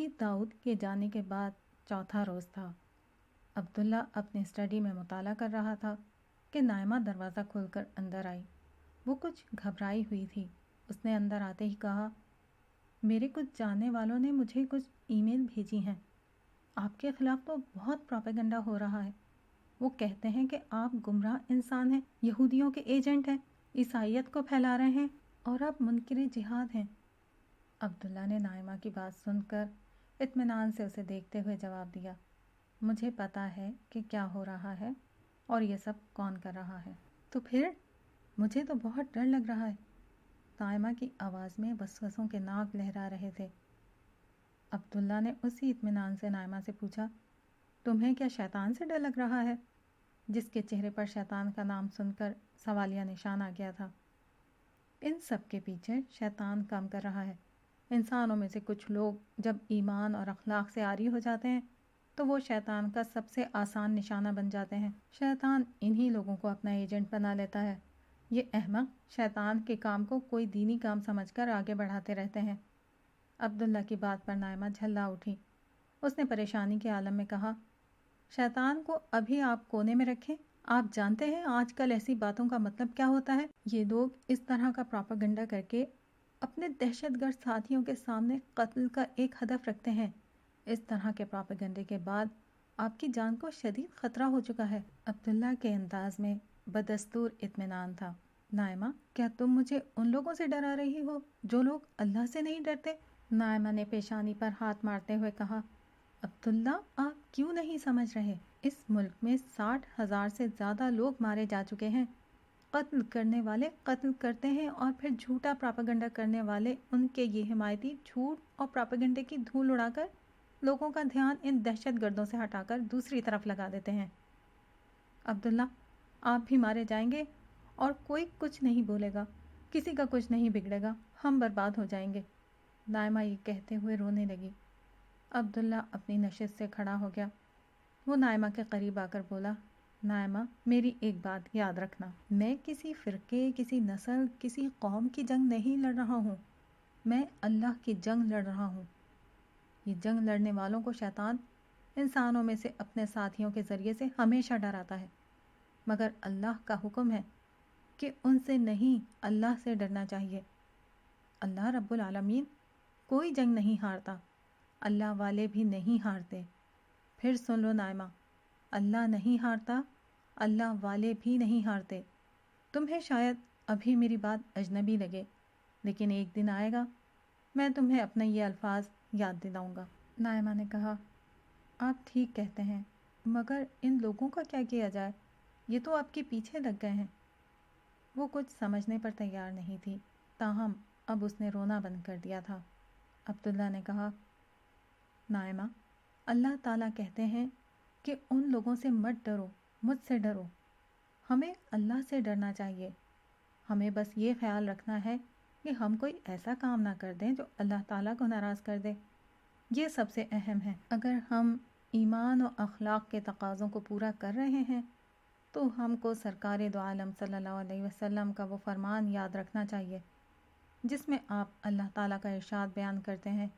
یہ داؤد کے جانے کے بعد چوتھا روز تھا۔ عبداللہ اپنے اسٹڈی میں مطالعہ کر رہا تھا کہ نائمہ دروازہ کھول کر اندر آئی۔ وہ کچھ گھبرائی ہوئی تھی۔ اس نے اندر آتے ہی کہا، میرے کچھ جاننے والوں نے مجھے کچھ ای میل بھیجی ہیں۔ آپ کے خلاف تو بہت پروپیگنڈا ہو رہا ہے۔ وہ کہتے ہیں کہ آپ گمراہ انسان ہیں، یہودیوں کے ایجنٹ ہیں، عیسائیت کو پھیلا رہے ہیں اور آپ منکر جہاد ہیں۔ عبداللہ نے نائمہ کی بات سن کر اطمینان سے اسے دیکھتے ہوئے جواب دیا، مجھے پتا ہے کہ کیا ہو رہا ہے اور یہ سب کون کر رہا ہے۔ تو پھر مجھے تو بہت ڈر لگ رہا ہے۔ نائمہ کی آواز میں وسوسوں کے ناگ لہرا رہے تھے۔ عبداللہ نے اسی اطمینان سے نائمہ سے پوچھا، تمہیں کیا شیطان سے ڈر لگ رہا ہے؟ جس کے چہرے پر شیطان کا نام سن کر سوالیہ نشان آ گیا تھا۔ ان سب کے پیچھے شیطان کام کر رہا ہے۔ انسانوں میں سے کچھ لوگ جب ایمان اور اخلاق سے عاری ہو جاتے ہیں تو وہ شیطان کا سب سے آسان نشانہ بن جاتے ہیں۔ شیطان انہی لوگوں کو اپنا ایجنٹ بنا لیتا ہے۔ یہ احمق شیطان کے کام کو کوئی دینی کام سمجھ کر آگے بڑھاتے رہتے ہیں۔ عبداللہ کی بات پر نائمہ جھلا اٹھی۔ اس نے پریشانی کے عالم میں کہا، شیطان کو ابھی آپ کونے میں رکھیں۔ آپ جانتے ہیں آج کل ایسی باتوں کا مطلب کیا ہوتا ہے؟ یہ لوگ اس طرح کا پروپیگنڈا کر کے اپنے دہشت گرد ساتھیوں کے سامنے قتل کا ایک ہدف رکھتے ہیں۔ اس طرح کے پروپیگنڈے کے بعد آپ کی جان کو شدید خطرہ ہو چکا ہے۔ عبداللہ کے انداز میں بدستور اطمینان تھا۔ نائمہ، کیا تم مجھے ان لوگوں سے ڈرا رہی ہو جو لوگ اللہ سے نہیں ڈرتے؟ نائمہ نے پیشانی پر ہاتھ مارتے ہوئے کہا، عبداللہ آپ کیوں نہیں سمجھ رہے؟ اس ملک میں 60,000 سے زیادہ لوگ مارے جا چکے ہیں۔ قتل کرنے والے قتل کرتے ہیں اور پھر جھوٹا پروپیگنڈا کرنے والے ان کے یہ حمایتی جھوٹ اور پروپیگنڈے کی دھول اڑا کر لوگوں کا دھیان ان دہشت گردوں سے ہٹا کر دوسری طرف لگا دیتے ہیں۔ عبداللہ، آپ بھی مارے جائیں گے اور کوئی کچھ نہیں بولے گا، کسی کا کچھ نہیں بگڑے گا، ہم برباد ہو جائیں گے۔ نائمہ یہ کہتے ہوئے رونے لگی۔ عبداللہ اپنی نشست سے کھڑا ہو گیا۔ وہ نائمہ کے قریب آ کر بولا، نائمہ، میری ایک بات یاد رکھنا، میں کسی فرقے، کسی نسل، کسی قوم کی جنگ نہیں لڑ رہا ہوں، میں اللہ کی جنگ لڑ رہا ہوں۔ یہ جنگ لڑنے والوں کو شیطان انسانوں میں سے اپنے ساتھیوں کے ذریعے سے ہمیشہ ڈراتا ہے، مگر اللہ کا حکم ہے کہ ان سے نہیں، اللہ سے ڈرنا چاہیے۔ اللہ رب العالمین کوئی جنگ نہیں ہارتا، اللہ والے بھی نہیں ہارتے۔ پھر سن لو نائمہ، اللہ نہیں ہارتا، اللہ والے بھی نہیں ہارتے۔ تمہیں شاید ابھی میری بات اجنبی لگے، لیکن ایک دن آئے گا میں تمہیں اپنے یہ الفاظ یاد دلاؤں گا۔ نائمہ نے کہا، آپ ٹھیک کہتے ہیں، مگر ان لوگوں کا کیا کیا جائے؟ یہ تو آپ کے پیچھے لگ گئے ہیں۔ وہ کچھ سمجھنے پر تیار نہیں تھی، تاہم اب اس نے رونا بند کر دیا تھا۔ عبداللہ نے کہا، نائمہ، اللہ تعالیٰ کہتے ہیں کہ ان لوگوں سے مت ڈرو، مجھ سے ڈرو۔ ہمیں اللہ سے ڈرنا چاہیے۔ ہمیں بس یہ خیال رکھنا ہے کہ ہم کوئی ایسا کام نہ کر دیں جو اللہ تعالیٰ کو ناراض کر دے۔ یہ سب سے اہم ہے۔ اگر ہم ایمان و اخلاق کے تقاضوں کو پورا کر رہے ہیں تو ہم کو سرکار دو عالم صلی اللہ علیہ وسلم کا وہ فرمان یاد رکھنا چاہیے جس میں آپ اللہ تعالیٰ کا ارشاد بیان کرتے ہیں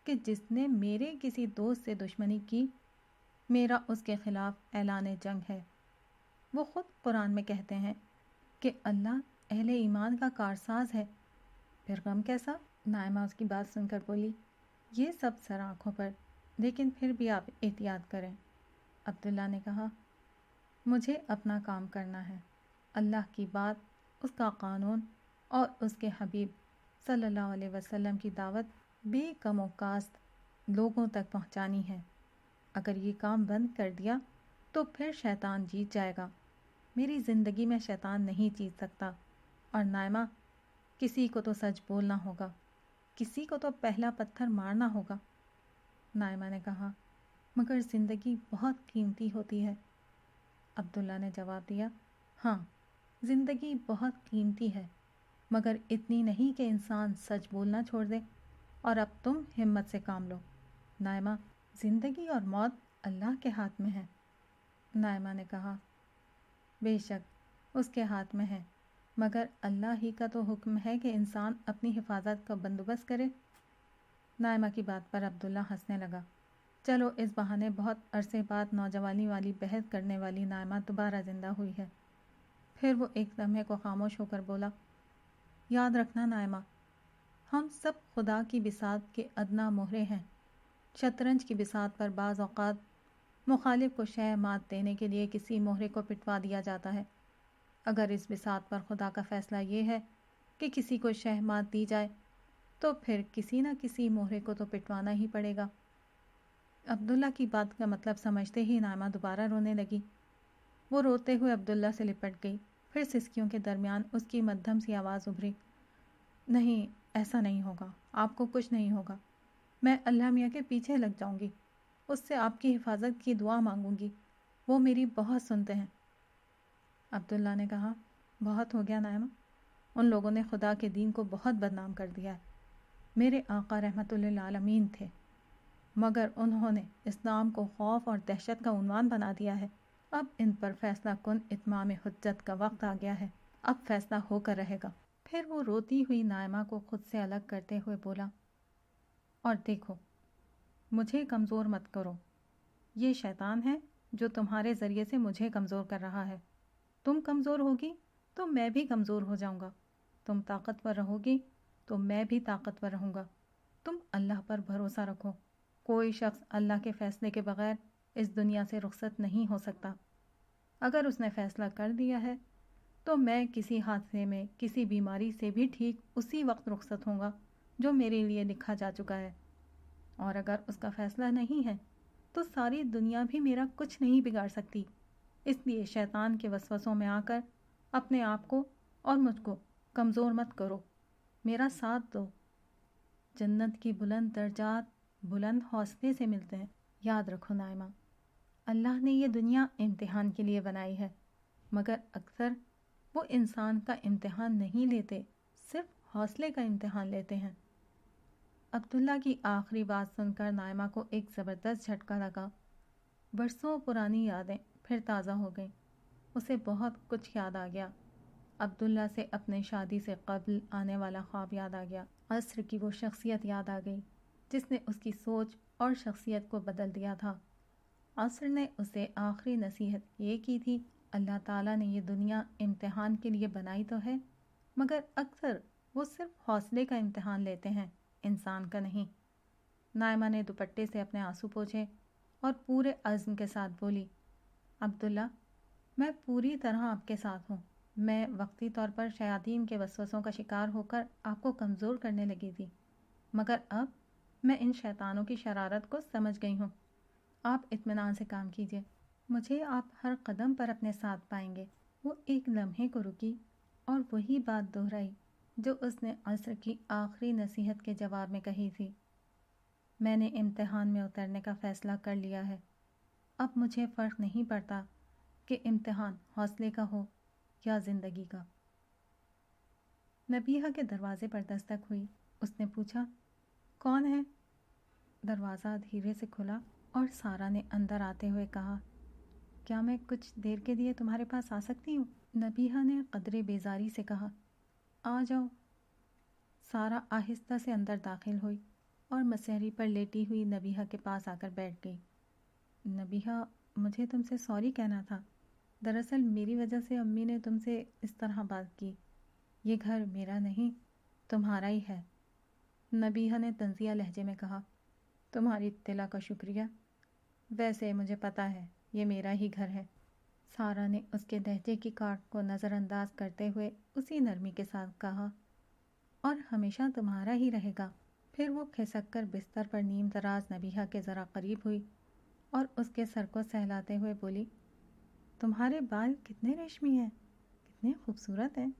کہ جس نے میرے کسی دوست سے دشمنی کی، میرا اس کے خلاف اعلان جنگ ہے۔ وہ خود قرآن میں کہتے ہیں کہ اللہ اہل ایمان کا کارساز ہے، پھر غم کیسا؟ نائمہ اس کی بات سن کر بولی، یہ سب سر آنکھوں پر، لیکن پھر بھی آپ احتیاط کریں۔ عبداللہ نے کہا، مجھے اپنا کام کرنا ہے، اللہ کی بات، اس کا قانون اور اس کے حبیب صلی اللہ علیہ وسلم کی دعوت بے کم و کاست لوگوں تک پہنچانی ہے۔ اگر یہ کام بند کر دیا تو پھر شیطان جیت جائے گا۔ میری زندگی میں شیطان نہیں جیت سکتا۔ اور نائمہ، کسی کو تو سچ بولنا ہوگا، کسی کو تو پہلا پتھر مارنا ہوگا۔ نائمہ نے کہا، مگر زندگی بہت قیمتی ہوتی ہے۔ عبداللہ نے جواب دیا، ہاں، زندگی بہت قیمتی ہے، مگر اتنی نہیں کہ انسان سچ بولنا چھوڑ دے۔ اور اب تم ہمت سے کام لو۔ نائمہ، زندگی اور موت اللہ کے ہاتھ میں ہے۔ نائمہ نے کہا، بے شک اس کے ہاتھ میں ہے، مگر اللہ ہی کا تو حکم ہے کہ انسان اپنی حفاظت کا بندوبست کرے۔ نائمہ کی بات پر عبداللہ ہنسنے لگا۔ چلو اس بہانے بہت عرصے بعد نوجوانی والی بحث کرنے والی نائمہ دوبارہ زندہ ہوئی ہے۔ پھر وہ ایک لمحے کو خاموش ہو کر بولا، یاد رکھنا نائمہ، ہم سب خدا کی بساط کے ادنیٰ مہرے ہیں۔ شطرنج کی بساط پر بعض اوقات مخالف کو شہ مات دینے کے لیے کسی مہرے کو پٹوا دیا جاتا ہے۔ اگر اس بساط پر خدا کا فیصلہ یہ ہے کہ کسی کو شہ مات دی جائے تو پھر کسی نہ کسی مہرے کو تو پٹوانا ہی پڑے گا۔ عبداللہ کی بات کا مطلب سمجھتے ہی نائمہ دوبارہ رونے لگی۔ وہ روتے ہوئے عبداللہ سے لپٹ گئی، پھر سسکیوں کے درمیان اس کی مدھم سی آواز ابھری، نہیں، ایسا نہیں ہوگا، آپ کو کچھ نہیں ہوگا، میں اللہ میاں کے پیچھے لگ جاؤں گی، اس سے آپ کی حفاظت کی دعا مانگوں گی، وہ میری بہت سنتے ہیں۔ عبداللہ نے کہا، بہت ہو گیا نائمہ، ان لوگوں نے خدا کے دین کو بہت بدنام کر دیا ہے۔ میرے آقا رحمت للعالمین تھے، مگر انہوں نے اسلام کو خوف اور دہشت کا عنوان بنا دیا ہے۔ اب ان پر فیصلہ کن اتمام حجت کا وقت آ گیا ہے، اب فیصلہ ہو کر رہے گا۔ پھر وہ روتی ہوئی نائمہ کو خود سے الگ کرتے ہوئے بولا، اور دیکھو، مجھے کمزور مت کرو، یہ شیطان ہے جو تمہارے ذریعے سے مجھے کمزور کر رہا ہے۔ تم کمزور ہوگی تو میں بھی کمزور ہو جاؤں گا، تم طاقتور رہو گی تو میں بھی طاقتور رہوں گا۔ تم اللہ پر بھروسہ رکھو، کوئی شخص اللہ کے فیصلے کے بغیر اس دنیا سے رخصت نہیں ہو سکتا۔ اگر اس نے فیصلہ کر دیا ہے تو میں کسی حادثے میں، کسی بیماری سے بھی ٹھیک اسی وقت رخصت ہوں گا جو میرے لیے لکھا جا چکا ہے، اور اگر اس کا فیصلہ نہیں ہے تو ساری دنیا بھی میرا کچھ نہیں بگاڑ سکتی۔ اس لیے شیطان کے وسوسوں میں آ کر اپنے آپ کو اور مجھ کو کمزور مت کرو، میرا ساتھ دو۔ جنت کی بلند درجات بلند حوصلے سے ملتے ہیں۔ یاد رکھو نائمہ، اللہ نے یہ دنیا امتحان کے لیے بنائی ہے، مگر اکثر وہ انسان کا امتحان نہیں لیتے، صرف حوصلے کا امتحان لیتے ہیں۔ عبداللہ کی آخری بات سن کر نائمہ کو ایک زبردست جھٹکا لگا۔ برسوں پرانی یادیں پھر تازہ ہو گئیں، اسے بہت کچھ یاد آ گیا۔ عبداللہ سے اپنے شادی سے قبل آنے والا خواب یاد آ گیا، عصر کی وہ شخصیت یاد آ گئی جس نے اس کی سوچ اور شخصیت کو بدل دیا تھا۔ عصر نے اسے آخری نصیحت یہ کی تھی، اللہ تعالیٰ نے یہ دنیا امتحان کے لیے بنائی تو ہے، مگر اکثر وہ صرف حوصلے کا امتحان لیتے ہیں، انسان کا نہیں۔ نائمہ نے دوپٹے سے اپنے آنسو پوچھے اور پورے عزم کے ساتھ بولی، عبداللہ، میں پوری طرح آپ کے ساتھ ہوں۔ میں وقتی طور پر شیاطین کے وسوسوں کا شکار ہو کر آپ کو کمزور کرنے لگی تھی، مگر اب میں ان شیطانوں کی شرارت کو سمجھ گئی ہوں۔ آپ اطمینان سے کام کیجیے، مجھے آپ ہر قدم پر اپنے ساتھ پائیں گے۔ وہ ایک لمحے کو رکی اور وہی بات دہرائی جو اس نے عصر کی آخری نصیحت کے جواب میں کہی تھی، میں نے امتحان میں اترنے کا فیصلہ کر لیا ہے، اب مجھے فرق نہیں پڑتا کہ امتحان حوصلے کا ہو یا زندگی کا۔ نبیہہ کے دروازے پر دستک ہوئی، اس نے پوچھا، کون ہے؟ دروازہ دھیرے سے کھلا اور سارا نے اندر آتے ہوئے کہا، کیا میں کچھ دیر کے لیے تمہارے پاس آ سکتی ہوں؟ نبیہہ نے قدرے بیزاری سے کہا، آ جاؤ۔ سارا آہستہ سے اندر داخل ہوئی اور مسہری پر لیٹی ہوئی نبیہہ کے پاس آ کر بیٹھ گئی۔ نبیہہ، مجھے تم سے سوری کہنا تھا، دراصل میری وجہ سے امی نے تم سے اس طرح بات کی، یہ گھر میرا نہیں، تمہارا ہی ہے۔ نبیہہ نے طنزیہ لہجے میں کہا، تمہاری اطلاع کا شکریہ، ویسے مجھے پتا ہے یہ میرا ہی گھر ہے۔ سارا نے اس کے لہجے کی کاٹ کو نظر انداز کرتے ہوئے اسی نرمی کے ساتھ کہا، اور ہمیشہ تمہارا ہی رہے گا۔ پھر وہ کھسک کر بستر پر نیم دراز نبیہہ کے ذرا قریب ہوئی اور اس کے سر کو سہلاتے ہوئے بولی، تمہارے بال کتنے ریشمی ہیں، کتنے خوبصورت ہیں۔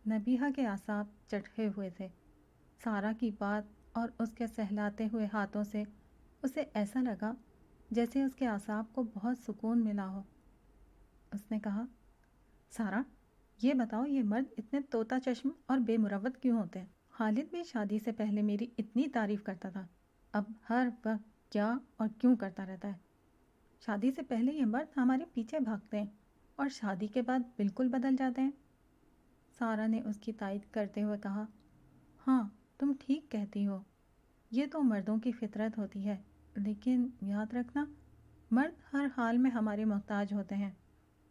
نبیہہ کے اعصاب چٹھے ہوئے تھے۔ سارا کی بات اور اس کے سہلاتے ہوئے ہاتھوں سے اسے ایسا لگا جیسے اس کے اعصاب کو بہت سکون ملا ہو۔ اس نے کہا، سارا، یہ بتاؤ یہ مرد اتنے طوطا چشم اور بے مروت کیوں ہوتے ہیں؟ خالد بھی شادی سے پہلے میری اتنی تعریف کرتا تھا، اب ہر وقت کیا اور کیوں کرتا رہتا ہے۔ شادی سے پہلے یہ مرد ہمارے پیچھے بھاگتے ہیں اور شادی کے بعد بالکل بدل جاتے ہیں۔ سارا نے اس کی تائید کرتے ہوئے کہا، ہاں تم ٹھیک کہتی ہو، یہ تو مردوں کی فطرت ہوتی ہے، لیکن یاد رکھنا مرد ہر حال میں ہمارے محتاج ہوتے ہیں،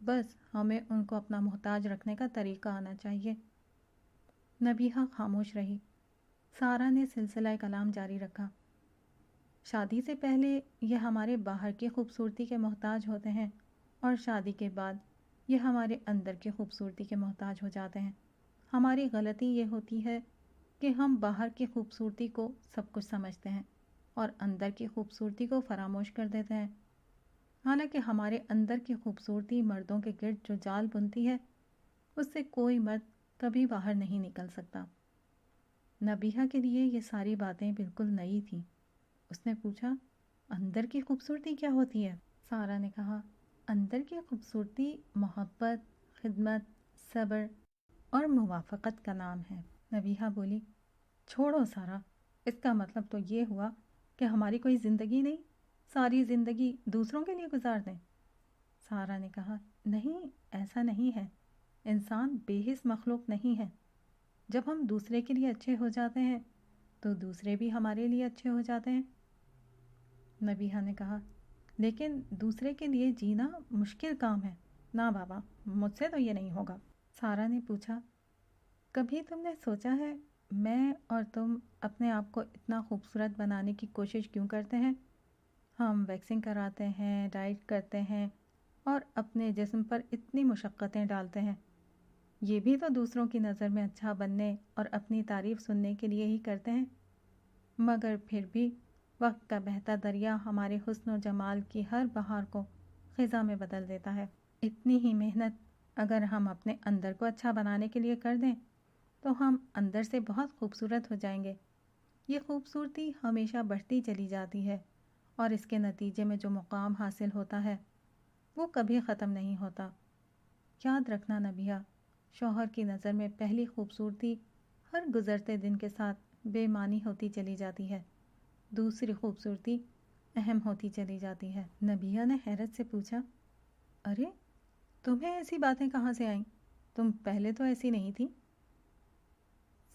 بس ہمیں ان کو اپنا محتاج رکھنے کا طریقہ آنا چاہیے۔ نبیہہ خاموش رہی۔ سارہ نے سلسلہ کلام جاری رکھا۔ شادی سے پہلے یہ ہمارے باہر کی خوبصورتی کے محتاج ہوتے ہیں اور شادی کے بعد یہ ہمارے اندر کی خوبصورتی کے محتاج ہو جاتے ہیں۔ ہماری غلطی یہ ہوتی ہے کہ ہم باہر کی خوبصورتی کو سب کچھ سمجھتے ہیں اور اندر کی خوبصورتی کو فراموش کر دیتے ہیں۔ حالانکہ ہمارے اندر کی خوبصورتی مردوں کے گرد جو جال بنتی ہے، اس سے کوئی مرد کبھی باہر نہیں نکل سکتا۔ نبیہہ کے لیے یہ ساری باتیں بالکل نئی تھیں۔ اس نے پوچھا، اندر کی خوبصورتی کیا ہوتی ہے؟ سارہ نے کہا، اندر کی خوبصورتی محبت، خدمت، صبر اور موافقت کا نام ہے۔ نبیہہ بولی، چھوڑو سارہ، اس کا مطلب تو یہ ہوا کہ ہماری کوئی زندگی نہیں، ساری زندگی دوسروں کے لیے گزار دیں۔ سارہ نے کہا، نہیں، ایسا نہیں ہے، انسان بے حس مخلوق نہیں ہے۔ جب ہم دوسرے کے لیے اچھے ہو جاتے ہیں تو دوسرے بھی ہمارے لیے اچھے ہو جاتے ہیں۔ نبیہہ نے کہا، لیکن دوسرے کے لیے جینا مشکل کام ہے۔ نہ بابا، مجھ سے تو یہ نہیں ہوگا۔ سارہ نے پوچھا، کبھی تم نے سوچا ہے میں اور تم اپنے آپ کو اتنا خوبصورت بنانے کی کوشش کیوں کرتے ہیں؟ ہم ویکسنگ کراتے ہیں، ڈائٹ کرتے ہیں اور اپنے جسم پر اتنی مشقتیں ڈالتے ہیں۔ یہ بھی تو دوسروں کی نظر میں اچھا بننے اور اپنی تعریف سننے کے لیے ہی کرتے ہیں، مگر پھر بھی وقت کا بہتا دریا ہمارے حسن و جمال کی ہر بہار کو خزاں میں بدل دیتا ہے۔ اتنی ہی محنت اگر ہم اپنے اندر کو اچھا بنانے کے لیے کر دیں تو ہم اندر سے بہت خوبصورت ہو جائیں گے۔ یہ خوبصورتی ہمیشہ بڑھتی چلی جاتی ہے اور اس کے نتیجے میں جو مقام حاصل ہوتا ہے وہ کبھی ختم نہیں ہوتا۔ یاد رکھنا نبیہہ، شوہر کی نظر میں پہلی خوبصورتی ہر گزرتے دن کے ساتھ بے معنی ہوتی چلی جاتی ہے، دوسری خوبصورتی اہم ہوتی چلی جاتی ہے۔ نبیہہ نے حیرت سے پوچھا، ارے تمہیں ایسی باتیں کہاں سے آئیں؟ تم پہلے تو ایسی نہیں تھی۔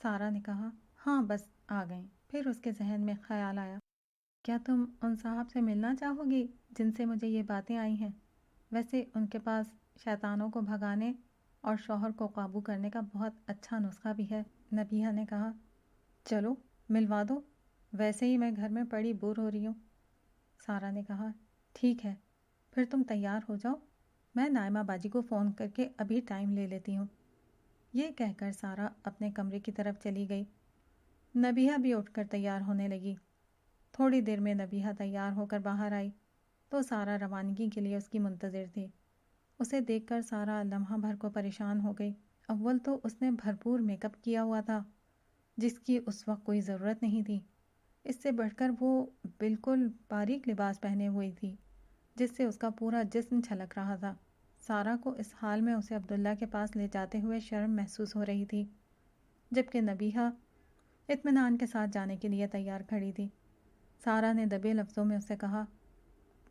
سارہ نے کہا، ہاں بس آ گئیں۔ پھر اس کے ذہن میں خیال آیا، کیا تم ان صاحب سے ملنا چاہو گی جن سے مجھے یہ باتیں آئی ہیں؟ ویسے ان کے پاس شیطانوں کو بھگانے اور شوہر کو قابو کرنے کا بہت اچھا نسخہ بھی ہے۔ نبیہہ نے کہا، چلو ملوا دو، ویسے ہی میں گھر میں پڑی بور ہو رہی ہوں۔ سارہ نے کہا، ٹھیک ہے، پھر تم تیار ہو جاؤ، میں نائمہ باجی کو فون کر کے ابھی ٹائم لے لیتی ہوں۔ یہ کہہ کر سارہ اپنے کمرے کی طرف چلی گئی۔ نبیہہ بھی اٹھ کر تیار ہونے لگی۔ تھوڑی دیر میں نبیہہ تیار ہو کر باہر آئی تو سارہ روانگی کے لیے اس کی منتظر تھی۔ اسے دیکھ کر سارہ لمحہ بھر کو پریشان ہو گئی۔ اول تو اس نے بھرپور میک اپ کیا ہوا تھا جس کی اس وقت کوئی ضرورت نہیں تھی۔ اس سے بڑھ کر وہ بالکل باریک لباس پہنے ہوئی تھی جس سے اس کا پورا جسم چھلک رہا تھا۔ سارہ کو اس حال میں اسے عبداللہ کے پاس لے جاتے ہوئے شرم محسوس ہو رہی تھی، جبکہ نبیہہ اطمینان کے ساتھ جانے کے لیے تیار کھڑی تھی۔ سارہ نے دبے لفظوں میں اس سے کہا،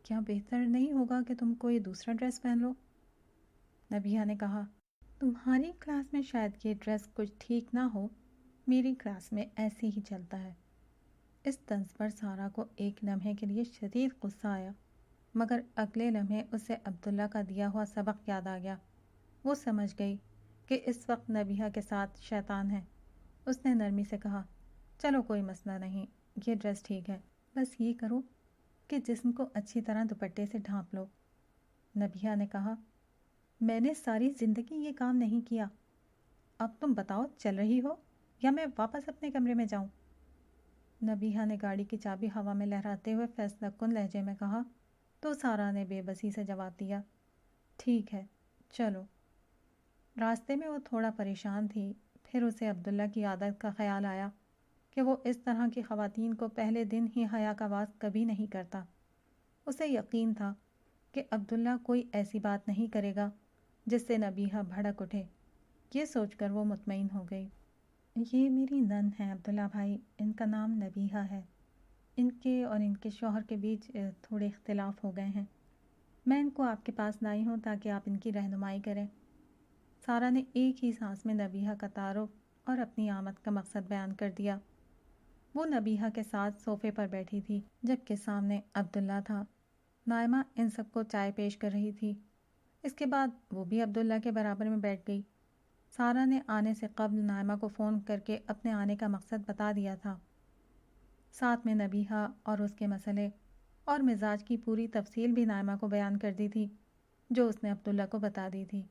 کیا بہتر نہیں ہوگا کہ تم کوئی دوسرا ڈریس پہن لو؟ نبیہہ نے کہا، تمہاری کلاس میں شاید یہ ڈریس کچھ ٹھیک نہ ہو، میری کلاس میں ایسے ہی چلتا ہے۔ اس طنز پر سارہ کو ایک لمحے کے لیے شدید غصہ آیا، مگر اگلے لمحے اسے عبداللہ کا دیا ہوا سبق یاد آ گیا۔ وہ سمجھ گئی کہ اس وقت نبیہہ کے ساتھ شیطان ہے۔ اس نے نرمی سے کہا، چلو کوئی مسئلہ نہیں، یہ ڈریس ٹھیک ہے، بس یہ کرو کہ جسم کو اچھی طرح دوپٹے سے ڈھانپ لو۔ نبیہہ نے کہا، میں نے ساری زندگی یہ کام نہیں کیا، اب تم بتاؤ چل رہی ہو یا میں واپس اپنے کمرے میں جاؤں؟ نبیہہ نے گاڑی کی چابی ہوا میں لہراتے ہوئے فیصلہ کن لہجے میں کہا تو سارہ نے بے بسی سے جواب دیا، ٹھیک ہے چلو۔ راستے میں وہ تھوڑا پریشان تھی، پھر اسے عبداللہ کی عادت کا خیال آیا کہ وہ اس طرح کی خواتین کو پہلے دن ہی حیا کا واس کبھی نہیں کرتا۔ اسے یقین تھا کہ عبداللہ کوئی ایسی بات نہیں کرے گا جس سے نبیہہ بھڑک اٹھے۔ یہ سوچ کر وہ مطمئن ہو گئی۔ یہ میری نند ہیں عبداللہ بھائی، ان کا نام نبیہہ ہے۔ ان کے اور ان کے شوہر کے بیچ تھوڑے اختلاف ہو گئے ہیں، میں ان کو آپ کے پاس لائی ہوں تاکہ آپ ان کی رہنمائی کریں۔ سارہ نے ایک ہی سانس میں نبیہہ کا تعارف اور اپنی آمد کا مقصد بیان کر دیا۔ وہ نبیہہ کے ساتھ صوفے پر بیٹھی تھی جبکہ سامنے عبداللہ تھا۔ نائمہ ان سب کو چائے پیش کر رہی تھی۔ اس کے بعد وہ بھی عبداللہ کے برابر میں بیٹھ گئی۔ سارا نے آنے سے قبل نائمہ کو فون کر کے اپنے آنے کا مقصد بتا دیا تھا، ساتھ میں نبیہہ اور اس کے مسئلے اور مزاج کی پوری تفصیل بھی نائمہ کو بیان کر دی تھی جو اس نے عبداللہ کو بتا دی تھی۔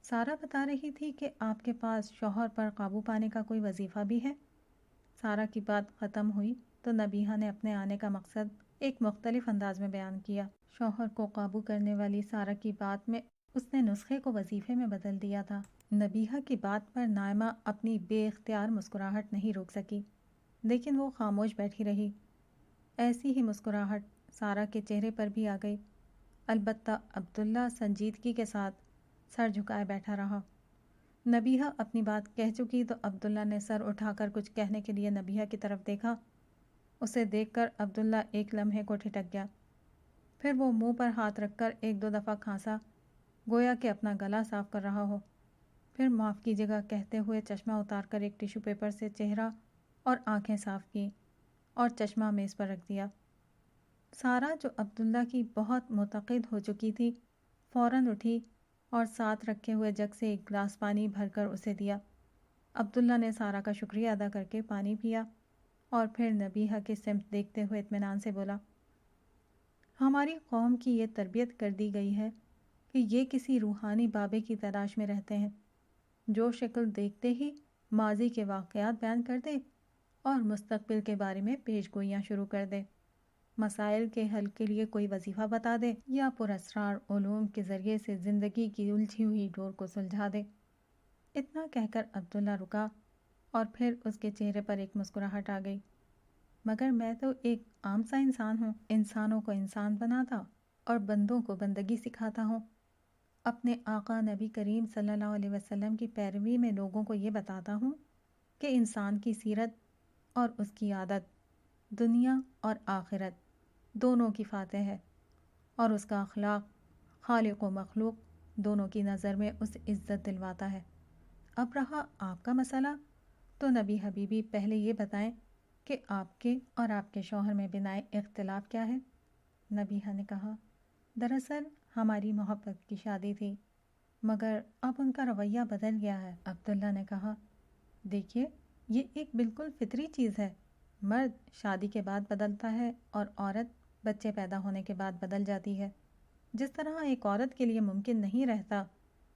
سارا بتا رہی تھی کہ آپ کے پاس شوہر پر قابو پانے کا کوئی وظیفہ بھی ہے۔ سارا کی بات ختم ہوئی تو نبیہہ نے اپنے آنے کا مقصد ایک مختلف انداز میں بیان کیا۔ شوہر کو قابو کرنے والی سارا کی بات میں اس نے نسخے کو وظیفے میں بدل دیا تھا۔ نبیہہ کی بات پر نائمہ اپنی بے اختیار مسکراہٹ نہیں روک سکی، لیکن وہ خاموش بیٹھی رہی۔ ایسی ہی مسکراہٹ سارا کے چہرے پر بھی آ گئی، البتہ عبداللہ سنجیدگی کے ساتھ سر جھکائے بیٹھا رہا۔ نبیہہ اپنی بات کہہ چکی تو عبداللہ نے سر اٹھا کر کچھ کہنے کے لیے نبیہہ کی طرف دیکھا۔ اسے دیکھ کر عبداللہ ایک لمحے کو ٹھٹک گیا، پھر وہ منہ پر ہاتھ رکھ کر ایک دو دفعہ کھانسا، گویا کہ اپنا گلا صاف کر رہا ہو، پھر معاف کیجیے گا کہتے ہوئے چشمہ اتار کر ایک ٹیشو پیپر سے چہرہ اور آنکھیں صاف کی اور چشمہ میز پر رکھ دیا۔ سارا جو عبداللہ کی بہت معتقد ہو چکی تھی فوراً اٹھی اور ساتھ رکھے ہوئے جگ سے ایک گلاس پانی بھر کر اسے دیا۔ عبداللہ نے سارا کا شکریہ ادا کر کے پانی پیا اور پھر نبیہہ کی سمت دیکھتے ہوئے اطمینان سے بولا، ہماری قوم کی یہ تربیت کر دی گئی ہے کہ یہ کسی روحانی بابے کی تلاش میں رہتے ہیں جو شکل دیکھتے ہی ماضی کے واقعات بیان کر دے اور مستقبل کے بارے میں پیش گوئیاں شروع کر دے، مسائل کے حل کے لیے کوئی وظیفہ بتا دے یا پراسرار علوم کے ذریعے سے زندگی کی الجھی ہوئی ڈور کو سلجھا دے۔ اتنا کہہ کر عبداللہ رکا اور پھر اس کے چہرے پر ایک مسکراہٹ آ گئی۔ مگر میں تو ایک عام سا انسان ہوں، انسانوں کو انسان بناتا اور بندوں کو بندگی سکھاتا ہوں، اپنے آقا نبی کریم صلی اللہ علیہ وسلم کی پیروی میں لوگوں کو یہ بتاتا ہوں کہ انسان کی سیرت اور اس کی عادت دنیا اور آخرت دونوں کی فاتح ہے، اور اس کا اخلاق خالق و مخلوق دونوں کی نظر میں اسے عزت دلواتا ہے۔ اب رہا آپ کا مسئلہ، تو نبی حبیبی پہلے یہ بتائیں کہ آپ کے اور آپ کے شوہر میں بنائے اختلاف کیا ہے؟ نبیہہ نے کہا، دراصل ہماری محبت کی شادی تھی، مگر اب ان کا رویہ بدل گیا ہے۔ عبداللہ نے کہا، دیکھیے یہ ایک بالکل فطری چیز ہے، مرد شادی کے بعد بدلتا ہے اور عورت بچے پیدا ہونے کے بعد بدل جاتی ہے۔ جس طرح ایک عورت کے لیے ممکن نہیں رہتا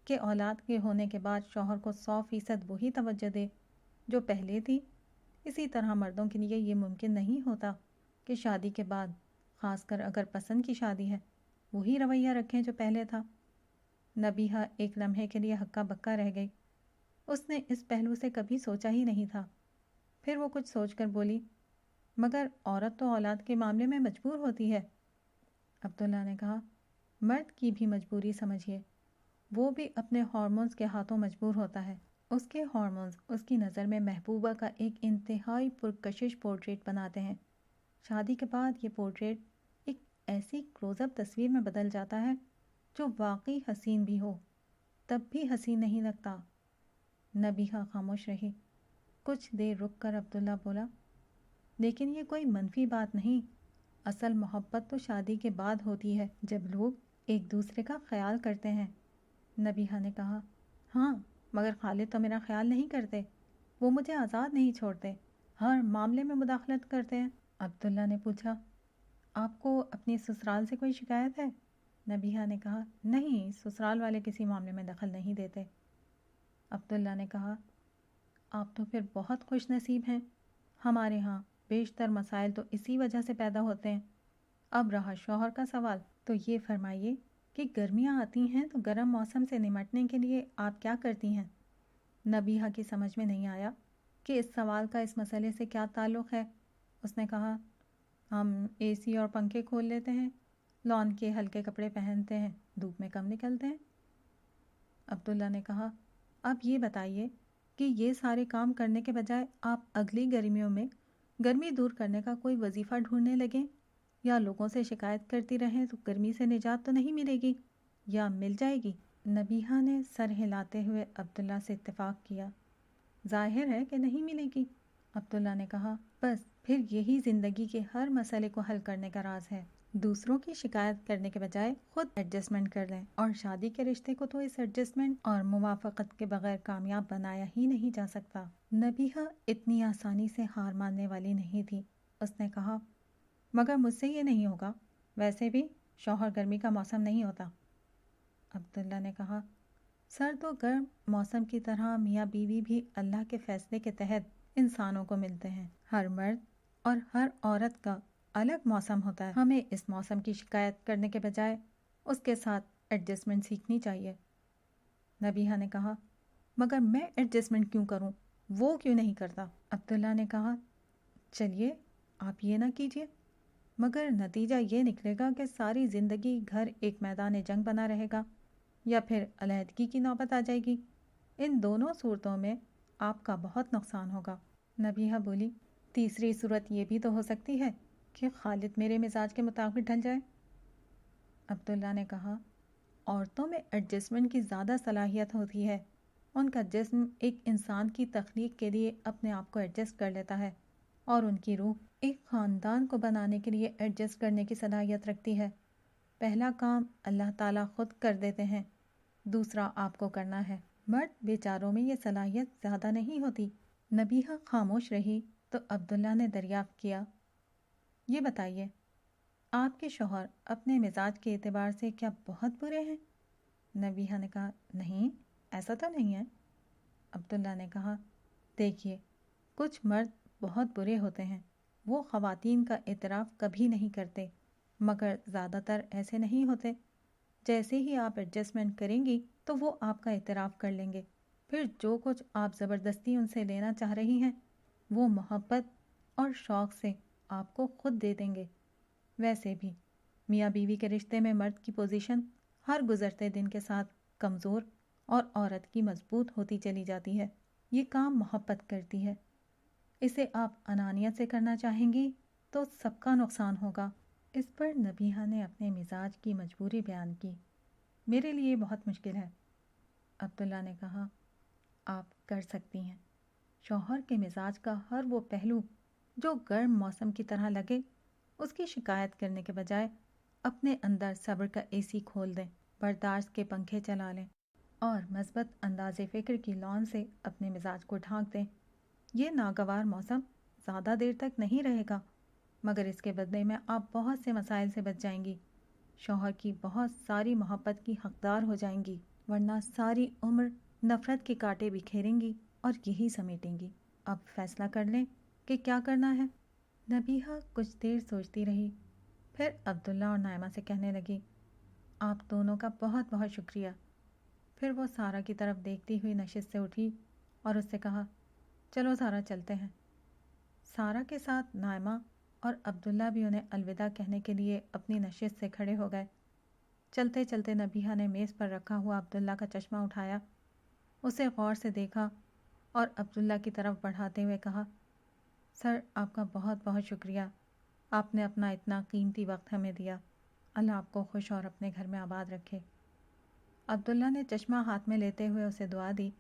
کہ اولاد کے ہونے کے بعد شوہر کو 100% وہی توجہ دے جو پہلے تھی، اسی طرح مردوں کے لیے یہ ممکن نہیں ہوتا کہ شادی کے بعد، خاص کر اگر پسند کی شادی ہے، وہی رویہ رکھیں جو پہلے تھا۔ نبیہہ ایک لمحے کے لیے ہکا بکا رہ گئی، اس نے اس پہلو سے کبھی سوچا ہی نہیں تھا۔ پھر وہ کچھ سوچ کر بولی، مگر عورت تو اولاد کے معاملے میں مجبور ہوتی ہے۔ عبداللہ نے کہا، مرد کی بھی مجبوری سمجھیے، وہ بھی اپنے ہارمونز کے ہاتھوں مجبور ہوتا ہے۔ اس کے ہارمونز اس کی نظر میں محبوبہ کا ایک انتہائی پرکشش پورٹریٹ بناتے ہیں۔ شادی کے بعد یہ پورٹریٹ ایک ایسی کلوز اپ تصویر میں بدل جاتا ہے جو واقعی حسین بھی ہو تب بھی حسین نہیں لگتا۔ نبیہہ خاموش رہی۔ کچھ دیر رک کر عبداللہ بولا، لیکن یہ کوئی منفی بات نہیں، اصل محبت تو شادی کے بعد ہوتی ہے جب لوگ ایک دوسرے کا خیال کرتے ہیں۔ نبیہہ نے کہا، ہاں مگر خالد تو میرا خیال نہیں کرتے، وہ مجھے آزاد نہیں چھوڑتے، ہر معاملے میں مداخلت کرتے ہیں۔ عبداللہ نے پوچھا، آپ کو اپنی سسرال سے کوئی شکایت ہے؟ نبیہہ نے کہا، نہیں، سسرال والے کسی معاملے میں دخل نہیں دیتے۔ عبداللہ نے کہا، آپ تو پھر بہت خوش نصیب ہیں، ہمارے ہاں بیشتر مسائل تو اسی وجہ سے پیدا ہوتے ہیں۔ اب رہا شوہر کا سوال، تو یہ فرمائیے کہ گرمیاں آتی ہیں تو گرم موسم سے نمٹنے کے لیے آپ کیا کرتی ہیں؟ نبیہہ کی سمجھ میں نہیں آیا کہ اس سوال کا اس مسئلے سے کیا تعلق ہے۔ اس نے کہا، ہم اے سی اور پنکھے کھول لیتے ہیں، لان کے ہلکے کپڑے پہنتے ہیں، دھوپ میں کم نکلتے ہیں۔ عبداللہ نے کہا، اب یہ بتائیے کہ یہ سارے کام کرنے کے بجائے آپ اگلی گرمیوں میں گرمی دور کرنے کا کوئی وظیفہ ڈھونڈنے لگیں، یا لوگوں سے شکایت کرتی رہیں تو گرمی سے نجات تو نہیں ملے گی، یا مل جائے گی؟ نبیہہ نے سر ہلاتے ہوئے عبداللہ سے اتفاق کیا، ظاہر ہے کہ نہیں ملے گی۔ عبداللہ نے کہا، بس پھر یہی زندگی کے ہر مسئلے کو حل کرنے کا راز ہے۔ دوسروں کی شکایت کرنے کے بجائے خود ایڈجسٹمنٹ کر لیں، اور شادی کے رشتے کو تو اس ایڈجسٹمنٹ اور موافقت کے بغیر کامیاب بنایا ہی نہیں جا سکتا۔ نبیہہ اتنی آسانی سے ہار ماننے والی نہیں تھی۔ اس نے کہا، مگر مجھ سے یہ نہیں ہوگا، ویسے بھی شوہر گرمی کا موسم نہیں ہوتا۔ عبداللہ نے کہا، سرد و گرم موسم کی طرح میاں بیوی بھی اللہ کے فیصلے کے تحت انسانوں کو ملتے ہیں۔ ہر مرد اور ہر عورت کا الگ موسم ہوتا ہے۔ ہمیں اس موسم کی شکایت کرنے کے بجائے اس کے ساتھ ایڈجسٹمنٹ سیکھنی چاہیے۔ نبیہہ نے کہا، مگر میں ایڈجسٹمنٹ کیوں کروں، وہ کیوں نہیں کرتا؟ عبداللہ نے کہا، چلیے آپ یہ نہ کیجیے، مگر نتیجہ یہ نکلے گا کہ ساری زندگی گھر ایک میدان جنگ بنا رہے گا، یا پھر علیحدگی کی نوبت آ جائے گی۔ ان دونوں صورتوں میں آپ کا بہت نقصان ہوگا۔ نبیہہ بولی، تیسری صورت یہ بھی تو ہو سکتی ہے کہ خالد میرے مزاج کے مطابق ڈھل جائے۔ عبداللہ نے کہا، عورتوں میں ایڈجسٹمنٹ کی زیادہ صلاحیت ہوتی ہے۔ ان کا جسم ایک انسان کی تخلیق کے لیے اپنے آپ کو ایڈجسٹ کر لیتا ہے، اور ان کی روح ایک خاندان کو بنانے کے لیے ایڈجسٹ کرنے کی صلاحیت رکھتی ہے۔ پہلا کام اللہ تعالیٰ خود کر دیتے ہیں، دوسرا آپ کو کرنا ہے۔ مرد بیچاروں میں یہ صلاحیت زیادہ نہیں ہوتی۔ نبیہہ خاموش رہی تو عبداللہ نے دریافت کیا، یہ بتائیے، آپ کے شوہر اپنے مزاج کے اعتبار سے کیا بہت برے ہیں؟ نبیہہ نے کہا، نہیں، ایسا تو نہیں ہے۔ عبداللہ نے کہا، دیکھیے، کچھ مرد بہت برے ہوتے ہیں، وہ خواتین کا اعتراف کبھی نہیں کرتے، مگر زیادہ تر ایسے نہیں ہوتے۔ جیسے ہی آپ ایڈجسٹمنٹ کریں گی تو وہ آپ کا اعتراف کر لیں گے، پھر جو کچھ آپ زبردستی ان سے لینا چاہ رہی ہیں وہ محبت اور شوق سے آپ کو خود دے دیں گے۔ ویسے بھی میاں بیوی کے رشتے میں مرد کی پوزیشن ہر گزرتے دن کے ساتھ کمزور اور عورت کی مضبوط ہوتی چلی جاتی ہے۔ یہ کام محبت کرتی ہے، اسے آپ انانیت سے کرنا چاہیں گی تو سب کا نقصان ہوگا۔ اس پر نبیہہ نے اپنے مزاج کی مجبوری بیان کی، میرے لیے بہت مشکل ہے۔ عبداللہ نے کہا، آپ کر سکتی ہیں۔ شوہر کے مزاج کا ہر وہ پہلو جو گرم موسم کی طرح لگے، اس کی شکایت کرنے کے بجائے اپنے اندر صبر کا اے سی کھول دیں، برداشت کے پنکھے چلا لیں، اور مثبت انداز فکر کی لون سے اپنے مزاج کو ڈھانک دیں۔ یہ ناگوار موسم زیادہ دیر تک نہیں رہے گا، مگر اس کے بدلے میں آپ بہت سے مسائل سے بچ جائیں گی، شوہر کی بہت ساری محبت کی حقدار ہو جائیں گی، ورنہ ساری عمر نفرت کے کانٹے بکھیریں گی اور یہی سمیٹیں گی۔ اب فیصلہ کر لیں کہ کیا کرنا ہے۔ نبیہہ کچھ دیر سوچتی رہی، پھر عبداللہ اور نائمہ سے کہنے لگی، آپ دونوں کا بہت بہت شکریہ۔ پھر وہ سارہ کی طرف دیکھتی ہوئی نشست سے اٹھی اور اس سے کہا، چلو سارہ چلتے ہیں۔ سارہ کے ساتھ نائمہ اور عبداللہ بھی انہیں الوداع کہنے کے لیے اپنی نشست سے کھڑے ہو گئے۔ چلتے چلتے نبیہہ نے میز پر رکھا ہوا عبداللہ کا چشمہ اٹھایا، اسے غور سے دیکھا اور عبداللہ کی طرف بڑھاتے ہوئے کہا، سر آپ کا بہت بہت شکریہ، آپ نے اپنا اتنا قیمتی وقت ہمیں دیا، اللہ آپ کو خوش اور اپنے گھر میں آباد رکھے۔ عبداللہ نے چشمہ ہاتھ میں لیتے ہوئے اسے دعا دی،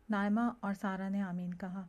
نائمہ اور سارہ نے آمین کہا۔